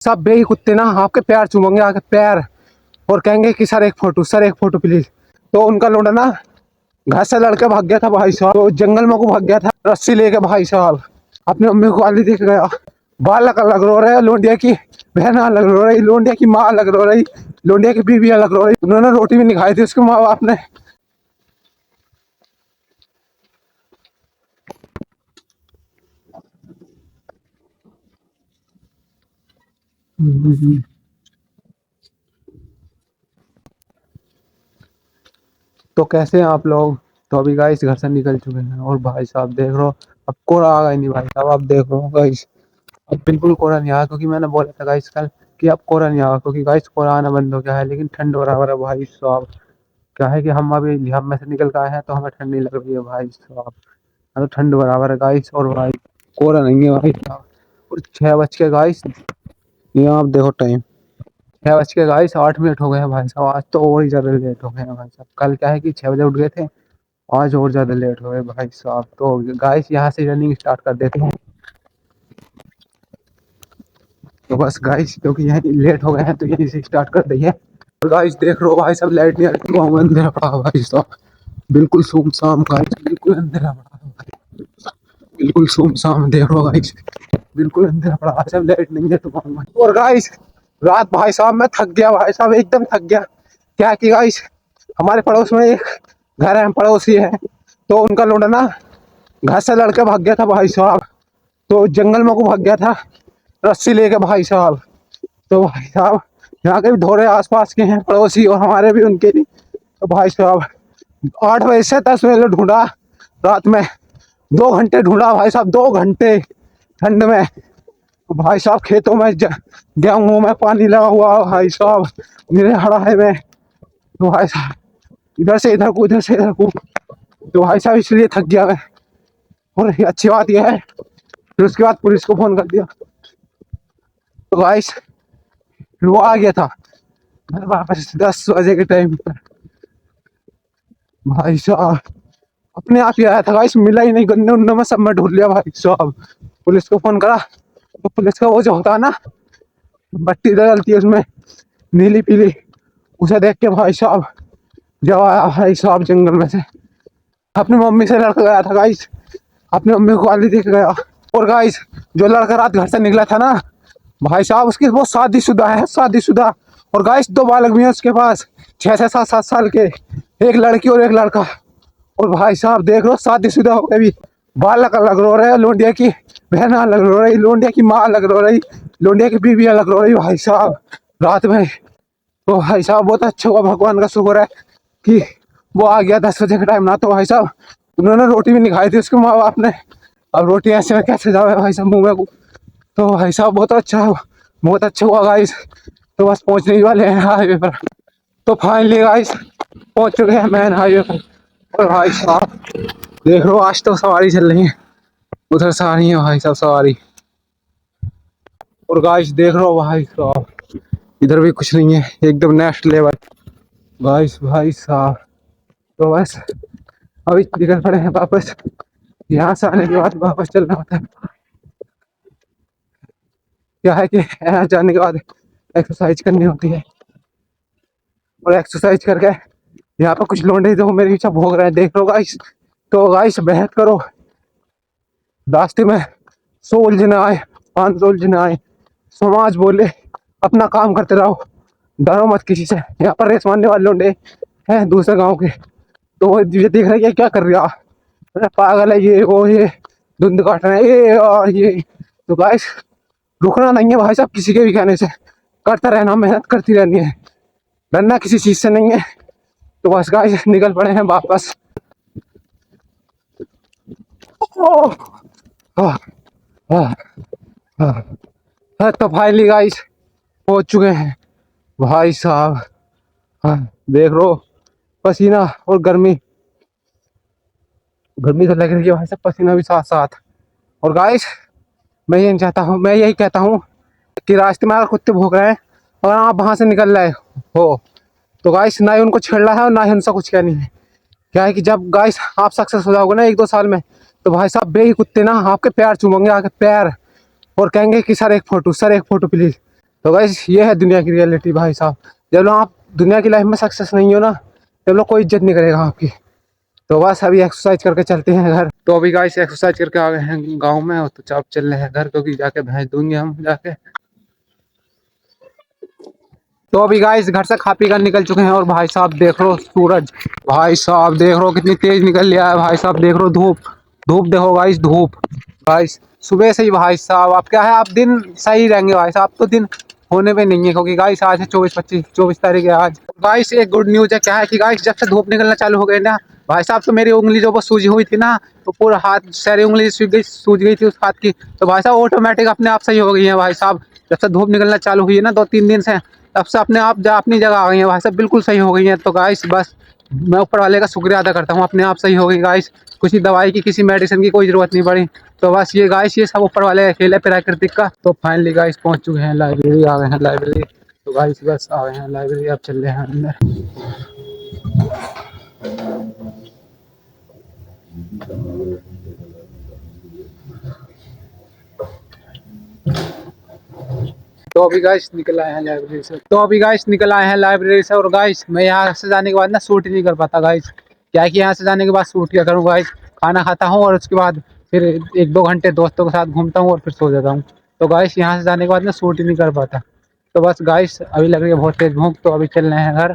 सब बेही कुत्ते ना आपके पैर चूमेंगे, आके पैर, और कहेंगे कि सर एक फोटो प्लीज। तो उनका लोंडा ना घर से लड़के भाग गया था भाई साहब, तो जंगल में को भाग गया था रस्सी लेके भाई साहब। अपनी मम्मी को गाली देके गया, बाल अलग रो रहे हैं, लोंडिया की बहन अलग रो रही, लोंडिया की माँ अलग रो रही, लोंडिया की बीवी अलग रो रही। उन्होंने रोटी भी नहीं खाई थी उसके माँ बाप ने। तो कैसे हैं आप लोग? तो अभी गाइस घर से निकल चुके हैं और भाई साहब देख रहे हो, अब कोहरा आ गया नहीं भाई साहब। आप देख रहे हो गाइस, अब बिल्कुल कोहरा नहीं आया, क्योंकि मैंने बोला था गाइस कल कि अब कोहरा नहीं आया, क्योंकि गाइस कोहरा आना बंद हो गया है। लेकिन ठंड बराबर है भाई साहब। क्या है कि हम अभी हम में से निकल के आए हैं तो हमें ठंड नहीं लग रही है भाई साहब। तो ठंड बराबर है गाइस, और भाई कोहरा नहीं है भाई साहब। और 6 बज के गाइस, ये आप देखो टाइम, 6 बज के गाइस 8 मिनट हो गए हैं भाई साहब। आज तो और ही ज्यादा लेट हो गए हैं भाई साहब। कल क्या है कि 6 बजे उठ गए थे, आज और ज्यादा लेट हो गए भाई साहब। तो गाइस यहाँ से रनिंग स्टार्ट कर देते हैं। तो बस गाइस क्योंकि यहीं लेट हो गए हैं तो यहीं से स्टार्ट कर दिए। और गाइस देख लो भाई सब लाइट नहीं आ रही, गाँव में अंधेरा पड़ा हुआ भाई साहब, बिल्कुल सुमसाम गाइस, बिल्कुल अंधेरा पड़ा हुआ भाई, बिल्कुल सुमसाम देख लो गाइस, बिल्कुल अंधेरा पड़ा है, सब लाइट नहीं है तो गाँव में। और गाइस रात भाई साहब मैं थक गया भाई साहब, एकदम थक गया। क्या कि गाइस हमारे पड़ोस में एक घर है, पड़ोसी है, तो उनका लोंडा ना घर से लड़के भाग गया था भाई साहब, तो जंगल में को भाग गया था रस्सी लेके भाई साहब। तो भाई साहब यहाँ के भी थोड़े आसपास के हैं पड़ोसी, और हमारे भी उनके भी। तो भाई साहब 8 बजे से 10 बजे ढूंढा, रात में 2 घंटे ढूंढा भाई साहब, 2 घंटे ठंड में। तो भाई साहब खेतों में गेहूं में पानी लगा हुआ भाई साहब, मेरे हड़ाए में। तो भाई साहब इधर से इधर को, इधर से इधर को, तो भाई साहब इसलिए थक गया मैं। और अच्छी बात यह है फिर उसके बाद पुलिस को फोन कर दिया, तो गाइस फिर वो आ गया था घर वापस 10 बजे के टाइम पर। भाई साहब अपने आप ही आया था गाइस, मिला ही नहीं, गन्ने उन्ने में सब में ढूंढ लिया भाई साहब। पुलिस को फोन करा तो पुलिस का वो जो होता है ना बत्ती डलती है उसमें नीली पीली, उसे देख के भाई साहब जब आया भाई साहब जंगल में से, अपनी मम्मी से लड़का गया था गाइस, अपनी मम्मी को गाली दे के गया। और गाइस जो लड़का रात घर से निकला था ना भाई साहब, उसकी वो शादीशुदा है, शादीशुदा। और गाइस 2 बालक भी हैं उसके पास, 6 से 7 साल के, एक लड़की और एक लड़का। और भाई साहब देख लो शादीशुदा होकर भी बालक अलग रो रहे हैं, लोंडिया की बहन अलग रो रही, लोंडिया की माँ अलग रो रही, लोंडिया की बीवी अलग रो रही भाई साहब रात में। तो भाई साहब बहुत अच्छा हुआ, भगवान का शुक्र है कि वो आ गया 10 बजे के टाइम ना, तो भाई साहब उन्होंने रोटी भी नहीं खाई थी उसके माँ बाप ने। अब रोटी ऐसे में कैसे जावे भाई साहब मुँह में को। तो भाई साहब बहुत अच्छा हुआ गाइस। तो बस पहुंचने ही वाले हैं हाईवे पर। तो फाइनली गाइस पहुंच चुके हैं मैन हाईवे पर। और भाई साहब देख लो आज तो सवारी चल रही है, उधर से आ रही है भाई साहब सवारी। और गाइस देख लो भाई साहब इधर भी कुछ नहीं है, एकदम नेक्स्ट लेवल गाइस भाई साहब। तो बस अभी निकल पड़े हैं वापस, यहाँ से आने के बाद वापस चलना होता है। क्या है कि यहाँ जाने के बाद एक्सरसाइज करनी होती है, और एक्सरसाइज करके यहाँ पर कुछ लौंडे जो मेरे पीछे भोग रहे हैं देख लो गाइस। तो गाइस बेहद करो, रास्ते में 100 उलझने आए, 500 उलझने आए, समाज बोले अपना काम करते रहो, डरो मत किसी से। यहाँ पर रेस मारने वाले लौंडे हैं दूसरे गाँव के, तो वो ये देख रहे हैं क्या कर रहा, अरे पागल है ये वो, ये धुंध काट रहे हैं ये और ये। तो गाइस रुकना नहीं है भाई साहब किसी के भी कहने से, करता रहना, मेहनत करती रहनी है, डरना किसी चीज से नहीं है। तो बस गाइस निकल पड़े हैं वापस। ओह, आह, आह, तो फाइनली गाइस पहुंच चुके हैं भाई साहब। हाँ, देख लो पसीना और गर्मी, गर्मी तो लग रही है भाई साहब, पसीना भी साथ साथ। और गाइस मैं यही कहता हूँ कि रास्ते में अगर कुत्ते भौंक रहे हैं और आप वहां से निकल रहे हो, तो गाइस ना ही उनको छेड़ना है और ना ही उनसे कुछ कहनी है। क्या है कि जब गाइस आप सक्सेस हो जाओगे ना 1-2 साल में, तो भाई साहब बेही कुत्ते ना आपके पैर चूमेंगे, आके पैर, और कहेंगे कि सर एक फोटो प्लीज। तो गाइस ये है दुनिया की रियलिटी भाई साहब। जब लोग आप दुनिया की लाइफ में सक्सेस नहीं हो ना, तब लोग कोई इज्जत नहीं करेगा आपकी। तो बस अभी एक्सरसाइज करके चलते हैं घर। तो अभी गाइस एक्सरसाइज करके आ गए हैं गाँव में, और तो चाप चल रहे हैं घर, क्योंकि जाके भैंस दूंगे हम जाके। तो अभी गाइस घर से खा पी कर निकल चुके हैं, और भाई साहब देख लो सूरज, भाई साहब देख लो कितनी तेज निकल लिया है भाई साहब। देख लो धूप, धूप देखो गाइस, धूप गाइस सुबह से ही भाई साहब। आप क्या है, आप दिन सही रहेंगे भाई साहब, तो दिन होने पे नहीं है, क्योंकि गाइस आज है 24 तारीख है आज। गाइस एक गुड न्यूज है, क्या है कि गाइस जब से धूप निकलना चालू हो गई ना भाई साहब, तो मेरी उंगली जो वो सूजी हुई थी ना, तो पूरा हाथ सारी उंगली सूज गई थी उस हाथ की, तो भाई साहब ऑटोमेटिक अपने आप सही हो गई है भाई साहब। जब से धूप निकलना चालू हुई है ना 2-3 दिन से, तब से अपने आप अपनी जगह आ गई है भाई साहब, बिल्कुल सही हो गई है। तो गाइस बस मैं ऊपर वाले का शुक्रिया अदा करता हूँ, अपने आप सही हो गई गाइस। किसी दवाई की, किसी मेडिसिन की कोई ज़रूरत नहीं पड़ी। तो बस ये गाइस ये सब ऊपर वाले खेल है प्राकृतिक का। तो फाइनली गाइस पहुँच चुके हैं लाइब्रेरी, आ गए हैं लाइब्रेरी। तो गाइस बस आ गए हैं लाइब्रेरी, अब चल रहे हैं अंदर। तो अभी गाइस निकल आए हैं लाइब्रेरी से, और गाइस मैं यहाँ से जाने के बाद ना शूट ही नहीं कर पाता गाइस। क्या है कि यहाँ से जाने के बाद शूट क्या करूँ गाइस, खाना खाता हूँ और उसके बाद फिर 1-2 घंटे दोस्तों के साथ घूमता हूँ और फिर सो जाता हूँ। तो गाइस यहाँ से जाने के बाद ना शूट ही नहीं कर पाता। तो बस गाइस अभी लग रही है बहुत तेज भूख, तो अभी चल रहे हैं घर।